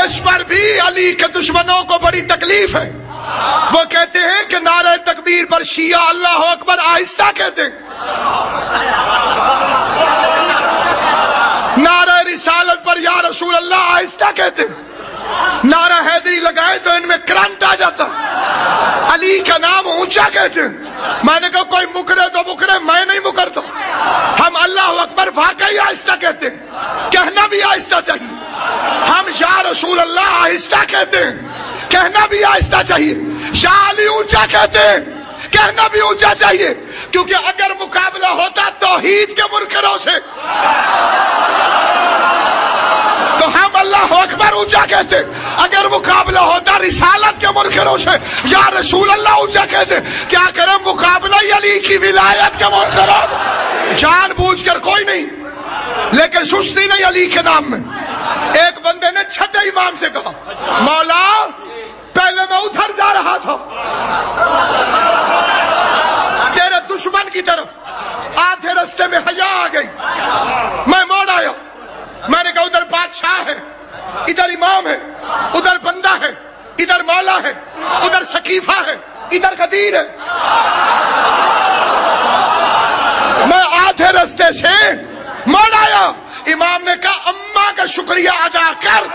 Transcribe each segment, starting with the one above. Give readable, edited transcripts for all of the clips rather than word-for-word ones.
اس پر بھی علی کے دشمنوں کو بڑی تکلیف ہے. وہ کہتے ہیں کہ نعرہ تکبیر پر شیعہ اللہ اکبر آہستہ کہتے ہیں, نعرہ رسالت پر یا رسول اللہ آہستہ کہتے ہیں, نعرہ حیدری لگائے تو ان میں کرنٹ آ جاتا, علی کا نام اونچا کہتے ہیں. میں نے کہا کوئی مکرے تو مکرے, میں نہیں مکرتا. ہم اللہ اکبر واقعی آہستہ کہتے ہیں, کہنا بھی آہستہ چاہیے. ہم یا رسول اللہ آہستہ کہتے ہیں, کہنا بھی آہستہ چاہیے. یا علی اونچا کہتے ہیں, کہنا بھی اونچا چاہیے. کیونکہ اگر مقابلہ ہوتا توحید کے منکروں سے تو ہم اللہ اکبر اونچا کہتے, اگر مقابلہ ہوتا رسالت کے منکروں سے یا رسول اللہ اونچا کہتے. کیا کریں, مقابلہ علی کی ولایت کے منکروں, جان بوجھ کر کوئی نہیں, لیکن سستی نہیں علی کے نام میں. ایک بندے نے چھٹے امام سے کہا, مولا پہلے میں ادھر جا رہا تھا تیرے دشمن کی طرف, آدھے رستے میں حیا آ گئی, میں موڑ آیا. میں نے کہا ادھر بادشاہ ہے, ادھر امام ہے, ادھر بندہ ہے, ادھر مولا ہے, ادھر سقیفہ ہے, ادھر قدیر ہے. میں آدھے رستے سے موڑ آیا. امام نے کہا اماں کا شکریہ ادا کر,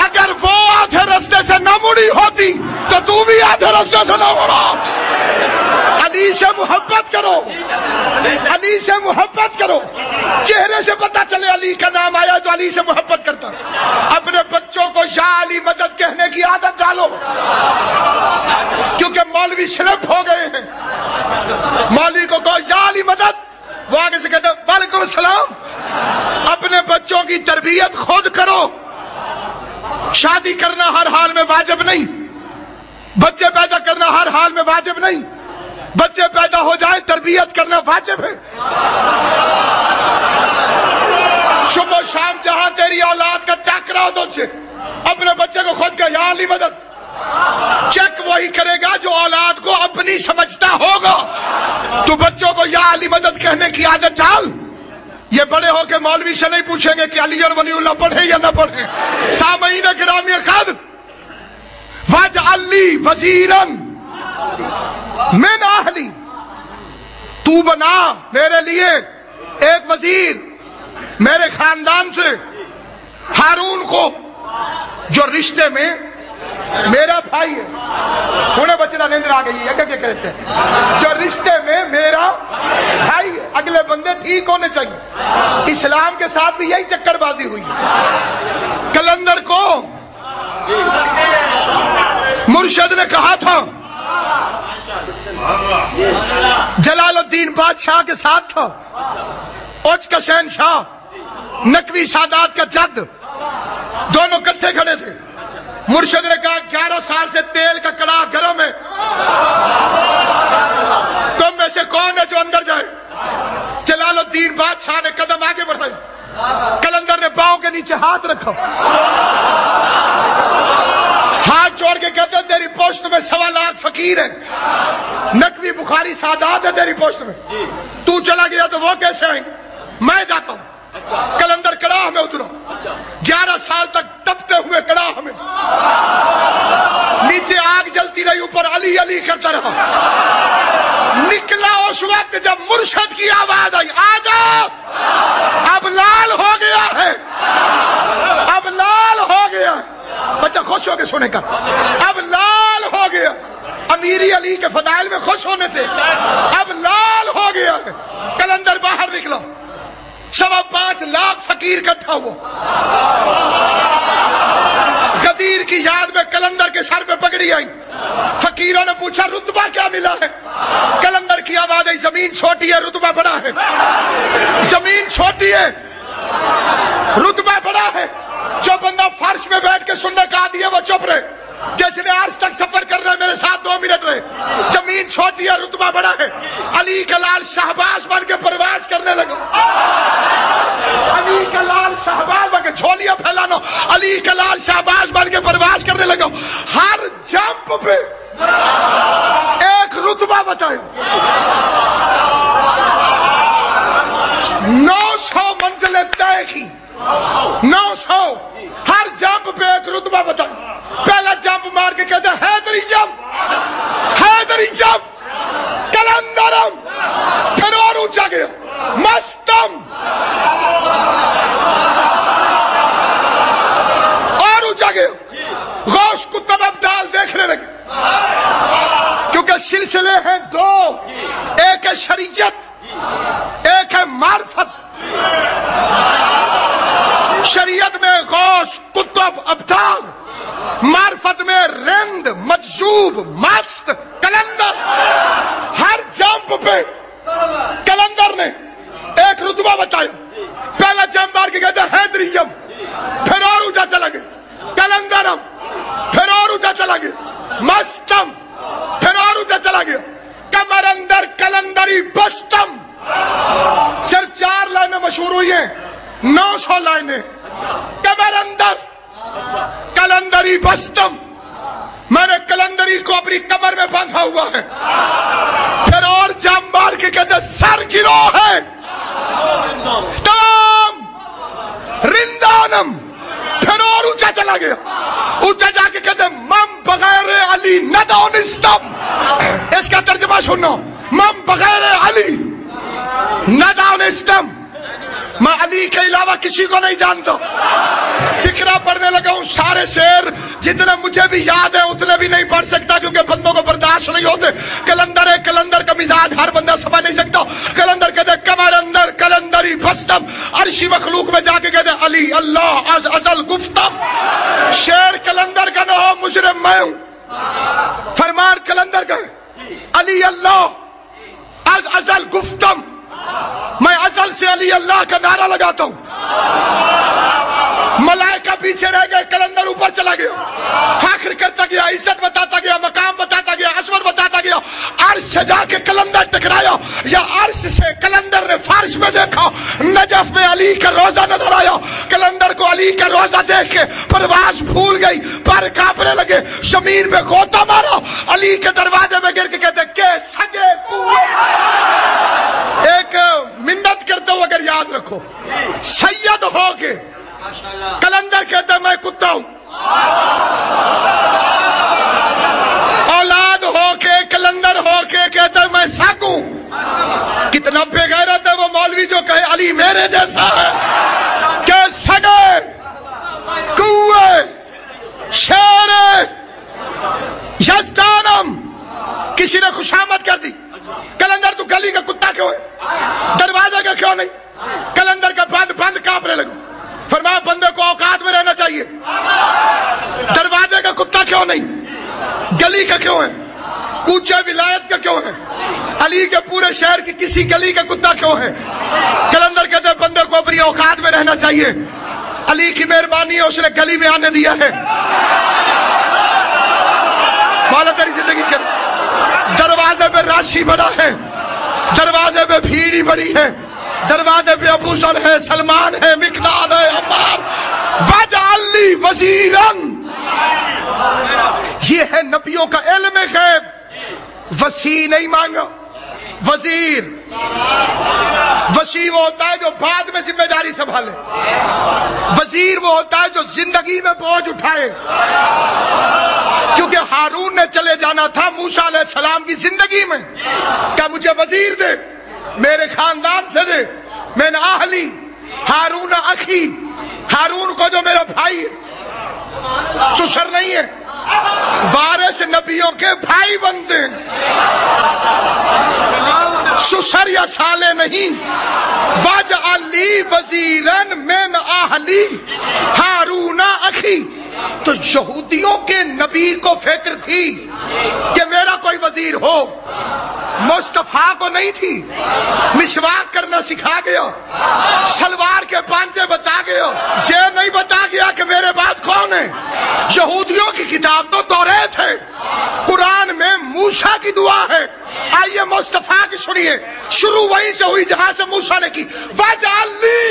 اگر وہ آدھے رستے سے نہ مڑی ہوتی تو تو بھی آدھے رستے سے نہ مڑا. علی سے محبت کرو, علی سے محبت کرو. چہرے سے پتہ چلے علی کا نام آیا تو علی سے محبت کرتا. اپنے بچوں کو یا علی مدد کہنے کی عادت ڈالو, کیونکہ مولوی شرف ہو گئے ہیں. مولوی کو کہو یا علی مدد, وہ آگے سے کہتے وعلیکم السلام. اپنے بچوں کی تربیت خود کرو. شادی کرنا ہر حال میں واجب نہیں, بچے پیدا کرنا ہر حال میں واجب نہیں. بچے پیدا ہو جائیں تربیت کرنا واجب ہے. صبح شام جہاں تیری اولاد کا ٹکراؤ تو سے اپنے بچے کو خود کہ یا علی مدد. چیک وہی کرے گا جو اولاد کو اپنی سمجھتا ہوگا. تو بچوں کو یا علی مدد کہنے کی عادت ڈال. یہ بڑے ہو کے مولوی سے نہیں پوچھیں گے کہ علی اور ولی اللہ پڑھے یا نہ پڑھے. سامعین گرامی قدر, واجعل لی وزیرا من اہلی, تو بنا میرے لیے ایک وزیر میرے خاندان سے, ہارون کو جو رشتے میں میرا بھائی ہے. انہیں بچنا نیندر آ گئی ہے کیا کرے سے, جو رشتے میں میرا بھائی ہے. اگلے بندے ٹھیک ہونے چاہیے. اسلام کے ساتھ بھی یہی چکر بازی ہوئی ہے. کلندر کو مرشد نے کہا تھا, جلال الدین بادشاہ کے ساتھ تھا, اوچ کا شہنشاہ, نقوی سادات کا جد, دونوں کٹھے کھڑے تھے. مرشد نے کہا 11 سال سے تیل کا کڑاہ گرم ہے, تم میں سے کون ہے جو اندر جائے. جلال الدین بادشاہ نے قدم آگے بڑھائی, کلندر نے پاؤں کے نیچے ہاتھ رکھا, ہاتھ جوڑ کے کہتے تیری پوشت میں 1.25 لاکھ فقیر ہیں, نقوی بخاری سادات ہے تیری پوشت میں, تو چلا گیا تو وہ کیسے آئیں گے, میں جاتا ہوں. کلندر کڑاہ میں اترا, 11 سال تک تپتے ہوئے کڑاہ میں, نیچے آگ جلتی رہی, اوپر علی علی کرتا رہا. نکلا اس وقت جب مرشد کی آواز آئی, آجا اب لال ہو گیا ہے, اب لال ہو گیا. بچہ خوش ہو کے سنے کا, اب لال ہو گیا. امیری علی کے فضائل میں خوش ہونے سے اب لال ہو گیا ہے. کلندر باہر نکلا, 5.25 لاکھ فقیر اکٹھا ہوا. غدیر کی یاد میں کلندر کے سر پہ پگڑی آئی. فقیروں نے پوچھا رتبہ کیا ملا ہے. کلندر کی آواز آئی, زمین چھوٹی ہے رتبہ بڑا ہے. زمین چھوٹی ہے رتبہ بڑا ہے. جو بندہ فرش میں بیٹھ کے سننے کا عادی ہے وہ چپ رہے. جس نے آج تک سفر کر رہے میرے ساتھ 2 منٹ رہے. زمین چھوٹی ہے رتبہ بڑا ہے. علی کا لال شہباز بن کے پرواز کرنے لگا. علی کا لال شہباز بن کے, چھولیاں پھیلانا, علی کا لال شہباز بن کے پرواز کرنے لگا. ہر جمپ پہ ایک رتبہ بچایا. 900 منزلیں طے کی, 900. ہر جمپ جمپ پہ ایک رتبہ بتایا. پہلا جمپ مار کے کہتے ہیں حیدری جمپ، حیدری جمپ، کلندرم. پھر اور اونچا گیا، مستم، اور اونچا گیا. غوث کتب ابدال دیکھنے لگے کیونکہ سلسلے ہیں دو، ایک ہے شریعت، ایک ہے معرفت. شریعت میں غوث کتب ابدال، معرفت میں رند، مجذوب، مست، کلندر. ہر جمپ پہ کلندر نے ایک رتبہ بتایا. پہلا جمپ مار کے کہتے ہیں حیدری جمپ، پھر اور اونچا چلا گیا، کلندرم، پھر اور اونچا چلا گیا، مستم، پھر اور اونچا چلا گیا، کمر اندر کلندری بستم. صرف 4 لائنیں مشہور ہوئی ہیں، 900 لائنیں. کمر اندر کلندری بستم، میں نے کلندری کو اپنی کمر میں باندھا ہوا ہے. پھر اور جام مار کے کہتے سر گرو ہے تمام رندانم. پھر اور اونچا چلا گیا، اونچا جا کے کہتے مم بغیر علی ندانستم. اس کا ترجمہ سنو، مم بغیر علی ندانستم. میں علی کے علاوہ کسی کو نہیں جانتا. فکرہ پڑھنے لگا ہوں، سارے شعر جتنے مجھے بھی یاد ہے اتنے بھی نہیں پڑھ سکتا کیونکہ بندوں کو برداشت نہیں ہوتے. کلندر ہے، کلندر کا مزاج ہر بندہ سمجھ نہیں سکتا. کلندر کہتے کمر اندر کلندری بستم، عرشی مخلوق میں جا کے کہتے علی اللہ از ازل گفتم. شعر کلندر کا نہ ہو، مجرم میں ہوں. فرمان کلندر کا ہے علی اللہ از ازل گفتم. میں ازل سے علی اللہ کا نعرہ لگاتا ہوں. ملائکہ پیچھے رہ گئے، کلندر اوپر چلا گیا، فخر کرتا گیا، عزت بتاتا گیا، مقام بتاتا گیا، عظمت بتاتا گیا. عرش سے جا کے کلندر ٹکرایا، یا عرش سے کلندر نے فرش میں دیکھا، نجف میں علی کا روزہ نظر آیا. کلندر کو علی کا روزہ دیکھ کے پرواز بھول گئی، پر کانپنے لگے، زمین پہ غوطہ مارا، علی کے دروازے میں گر کے کہتے کہ سگے کوئے. ایک منت کرتے ہو اگر یاد رکھو، سید ہو کے کلندر کہتا میں کتا ہوں، اولاد ہو کے کلندر ہو کے کہتا میں سگ ہوں. کتنا بے غیرت ہے وہ مولوی جو کہے علی میرے جیسا ہے. کہ سگے کوئے شیر یزدانم. کسی نے خوشامد کر دی، کلندر تو گلی کا کتا کیوں ہے، دروازے کا کیوں نہیں؟ کلندر کا بند بند کانپنے لگا. فرمایا بندے کو اوقات میں رہنا چاہیے، دروازے کا کتا کیوں نہیں، گلی کا کیوں ہے، کوچے ولایت کا کیوں ہے، علی کے پورے شہر کی کسی گلی کا کتا کیوں ہے؟ کلندر کہتے بندے کو اپنی اوقات میں رہنا چاہیے. علی کی مہربانی ہے، اس نے گلی میں آنے دیا ہے. مولا تیری زندگی کر. دروازے پہ راشی بڑا ہے، دروازے پہ بھیڑی بڑی ہے، دروازے پہ ابو ذر ہے، سلمان ہے، مقداد ہے، عمار. واجعل لی وزیرا، یہ ہے نبیوں کا علم غیب. وسیع نہیں مانگا، وزیر. وسیع وہ ہوتا ہے جو بعد میں ذمہ داری سنبھالے، وزیر وہ ہوتا ہے جو زندگی میں بوجھ اٹھائے. کیونکہ ہارون نے چلے جانا تھا موسیٰ علیہ السلام کی زندگی میں، کہ مجھے وزیر دے، میرے خاندان سے دے، میں نے اہلی ہارون اخی، ہارون کو جو میرا بھائی ہے، سسر نہیں ہے، وارث نبیوں کے بھائی بنتے ہیں، سسر یا سالے نہیں. واجعل لی وزیرا من اہلی ہارون اخی. تو یہودیوں کے نبی کو فکر تھی کہ میرا کوئی وزیر ہو، مصطفیٰ کو نہیں تھی. مسواک کرنا سکھا گیا، سلوار کے پانچے بتا گیا، یہ نہیں بتا گیا کہ میرے بعد کون ہے. یہودیوں کی کتاب تو توریت ہے، قرآن میں موسیٰ کی دعا ہے. آئیے مصطفیٰ کی سنیے، شروع وہیں سے ہوئی جہاں سے موسیٰ نے کی. واجعل لی،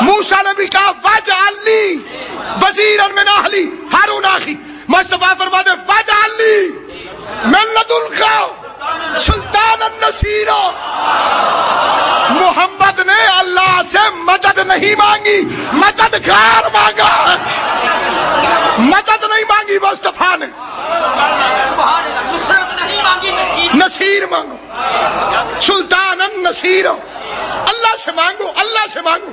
موسیٰ نے بھی کہا واجعل لی وزیرا من اہلی ہارون اخی. مصطفیٰ فرماتے واجعل لی من لدنک سلطانا نصیرا. محمد نے اللہ سے مدد نہیں مانگی، مددگار مانگا، مدد نہیں مانگی مصطفیٰ نے، نصیر مانگو، سلطان النصیر، اللہ سے مانگو، اللہ سے مانگو۔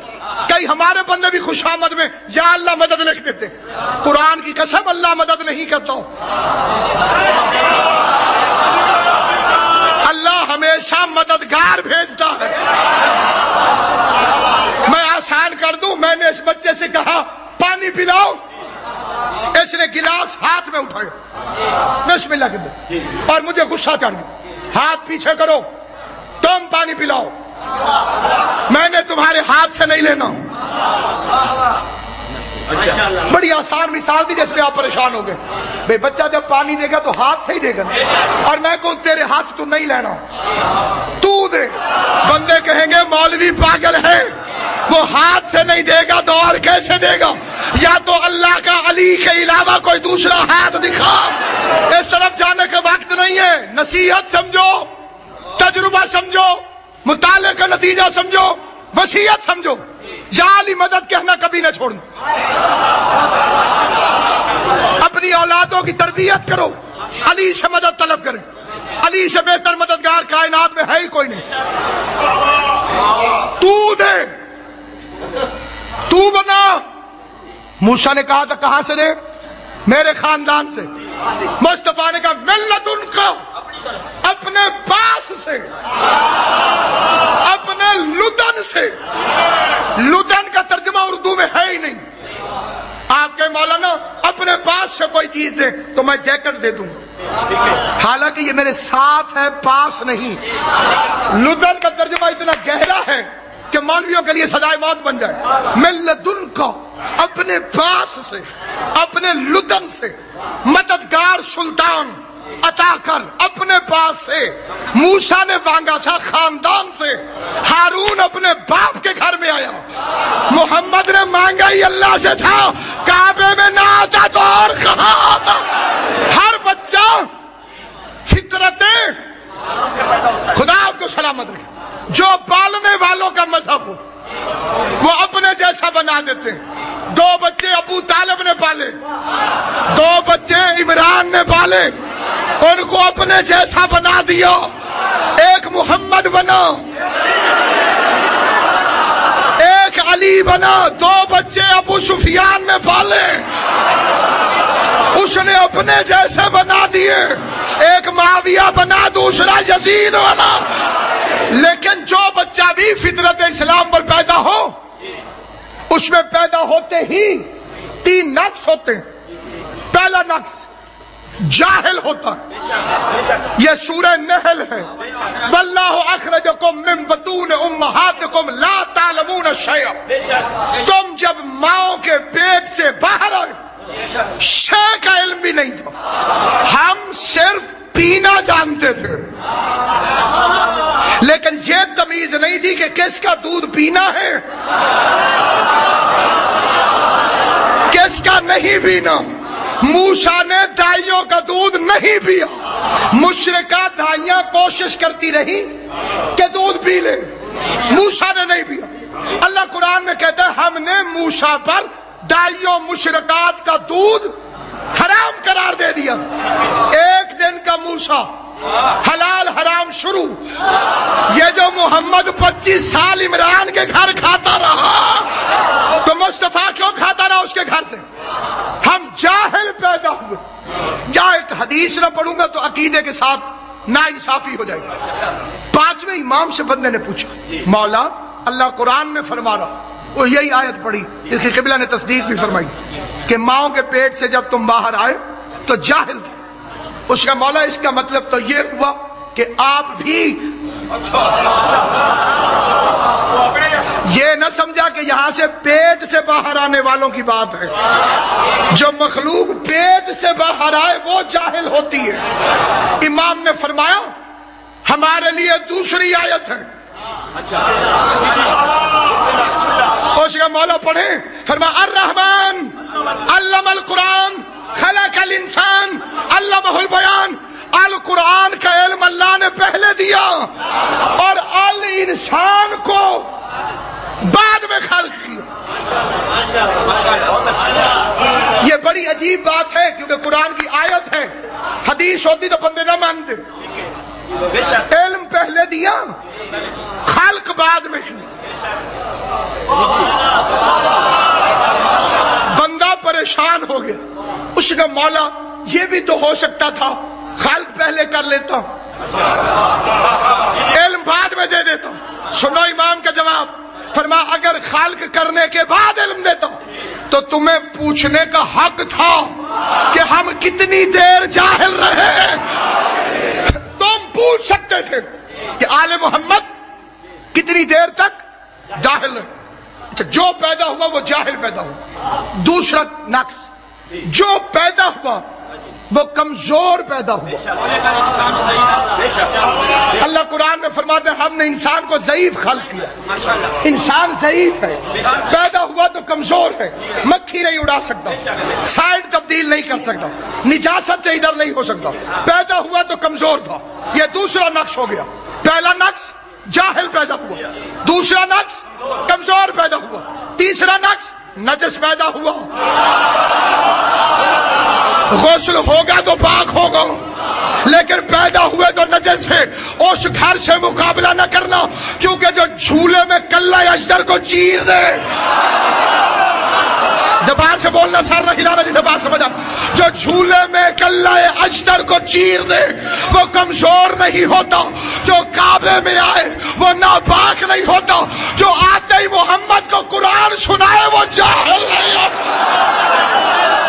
کئی ہمارے بندے بھی خوش آمد میں یا اللہ مدد لکھ دیتے، قرآن کی قسم اللہ مدد نہیں کرتا ہوں، اللہ ہمیشہ مددگار بھیجتا ہے۔ میں آسان کر دوں، میں نے اس بچے سے کہا پانی پلاؤ، اس نے گلاس ہاتھ میں اٹھایا، بسم اللہ کے دے، اور مجھے غصہ چڑھ گیا، ہاتھ پیچھے کرو، تم پانی پلاؤ، میں نے تمہارے ہاتھ سے نہیں لینا۔ بڑی آسان مثال دی جس میں آپ پریشان ہو گئے، بھئی بچہ جب پانی دے گا تو ہاتھ سے ہی دے گا، اور میں کہوں تیرے ہاتھ تو نہیں لینا، تو دے۔ بندے کہیں گے مولوی پاگل ہے، وہ ہاتھ سے نہیں دے گا تو اور کیسے دے گا؟ یا تو اللہ کا علی کے علاوہ کوئی دوسرا ہاتھ دکھا۔ اس طرف جانے کا وقت نہیں ہے، نصیحت سمجھو، تجربہ سمجھو، مطالعے کا نتیجہ سمجھو، وصیت سمجھو، یا علی مدد کہنا کبھی نہ چھوڑنا۔ اپنی اولادوں کی تربیت کرو، علی سے مدد طلب کریں، علی سے بہتر مددگار کائنات میں ہے ہی کوئی نہیں۔ تو دے، تو بنا۔ موسیٰ نے کہا تھا کہاں سے دے؟ میرے خاندان سے۔ مصطفیٰ نے کہا ملت ان کا، اپنے پاس سے، اپنے لدن سے۔ لدن کا ترجمہ اردو میں ہے ہی نہیں۔ آپ کے مولانا اپنے پاس سے کوئی چیز دے تو میں جیکٹ دے دوں، حالانکہ یہ میرے ساتھ ہے، پاس نہیں۔ لدن کا ترجمہ اتنا گہرا ہے کہ مولویوں کے لیے سزائے موت بن جائے۔ ملت ان کا، اپنے پاس سے، اپنے لدن سے، مددگار سلطان عطا کر اپنے پاس سے۔ موسیٰ نے مانگا تھا خاندان سے، ہارون اپنے باپ کے گھر میں آیا۔ محمد نے مانگا ہی اللہ سے تھا، کعبے میں نہ آتا تو اور کہاں آتا۔ ہر بچہ فطرت خدا آپ کو سلامت رکھے، جو پالنے والوں کا مذہب ہو وہ اپنے جیسا بنا دیتے ہیں۔ 2 بچے ابو طالب نے پالے، 2 بچے عمران نے پالے، ان کو اپنے جیسا بنا دیا۔ ایک محمد بنا، ایک علی بنا، 2 بچے ابو سفیان نے پالے، اس نے اپنے جیسے بنا دیے۔ ایک معاویہ بنا، دوسرا یزید بنا۔ لیکن جو بچہ بھی فطرت اسلام پر پیدا ہو، اس میں پیدا ہوتے ہی 3 نقص ہوتے ہیں۔ پہلا نقص جاہل ہوتا ہے، یہ سورہ نحل ہے۔ واللہ اخرجکم من بطون امہاتکم لا تعلمون شیئا۔ تم جب ماؤں کے پیٹ سے باہر آئے شے کا علم بھی نہیں تھا، ہم صرف پینا جانتے تھے، لیکن یہ تمیز نہیں تھی کہ کس کا دودھ پینا ہے، کس کا نہیں پینا۔ موسیٰ نے دائیوں کا دودھ نہیں پیا، مشرکہ دائیاں کوشش کرتی رہی کہ دودھ پی لے، موسیٰ نے نہیں پیا۔ اللہ قرآن میں کہتا ہے ہم نے موسیٰ پر دائیوں مشرکات کا دودھ حرام قرار دے دیا تھا۔ ایک دن کا موسیٰ حلال حرام شروع، یہ جو محمد 25 سال عمران کے گھر کھاتا رہا تو مصطفیٰ کیوں کھاتا رہا اس کے گھر سے؟ ہم جاہل پیدا ہوئے۔ یا ایک حدیث نہ پڑھوں گا تو عقیدے کے ساتھ ناانصافی ہو جائے گی۔ 5ویں امام سے بندے نے پوچھا مولا اللہ قرآن میں فرما رہا، وہ یہی آیت پڑھی جس کی قبلہ نے تصدیق بھی فرمائی کہ ماؤں کے پیٹ سے جب تم باہر آئے تو جاہل تھے۔ اس کا مولا اس کا مطلب تو یہ ہوا کہ آپ بھی یہ نہ سمجھا کہ یہاں سے پیٹ سے باہر آنے والوں کی بات ہے، جو مخلوق پیٹ سے باہر آئے وہ جاہل ہوتی ہے۔ امام نے فرمایا ہمارے لیے دوسری آیت ہے، اس کا مولا پڑھے فرمایا الرحمن علم القرآن خلق الانسان علمہ البیان۔ القرآن کا علم اللہ نے پہلے دیا اور الانسان کو بعد میں خلق کیا. یہ بڑی عجیب بات ہے کیونکہ قرآن کی آیت ہے. حدیث ہوتی تو بندے نہ مانتے. علم پہلے دیا, خلق بعد میں کی. بندہ پریشان ہو گیا. اس کا مولا یہ بھی تو ہو سکتا تھا خلق پہلے کر لیتا, علم بعد میں دے دیتا. سنو امام کا جواب, فرما اگر خلق کرنے کے بعد علم دیتا تو تمہیں پوچھنے کا حق تھا کہ ہم کتنی دیر جاہل رہے. تم پوچھ سکتے تھے کہ آل محمد کتنی دیر تک جاہل رہے. اچھا, جو پیدا ہوا وہ جاہل پیدا ہوا. دوسرا نقص, جو پیدا ہوا وہ کمزور پیدا ہوا. اللہ قرآن میں فرماتے ہیں ہم نے انسان کو ضعیف خلق کیا. انسان ضعیف ہے, پیدا ہوا تو کمزور ہے. مکھی نہیں اڑا سکتا, سائیڈ تبدیل نہیں کر سکتا, نجاست سے ادھر نہیں ہو سکتا. پیدا ہوا تو کمزور تھا. یہ دوسرا نقص ہو گیا. پہلا نقص جاہل پیدا ہوا, دوسرا نقص کمزور پیدا ہوا, تیسرا نقص نجس پیدا ہوا. غسل ہوگا تو پاک ہوگا, لیکن پیدا ہوئے تو نجس ہے. اس گھر سے مقابلہ نہ کرنا کیونکہ جو جھولے میں کلہ اجدر کو چیر دے, زبان سے بولنا, سر نہ ہلانا, جسے بات سمجھا. جو جھولے میں کلہ اجدر کو چیر دے وہ کمزور نہیں ہوتا. جو کعبے میں آئے وہ ناپاک نہیں ہوتا. جو آتے ہی محمد کو قرآن سنائے وہ جاہل نہیں ہوتا.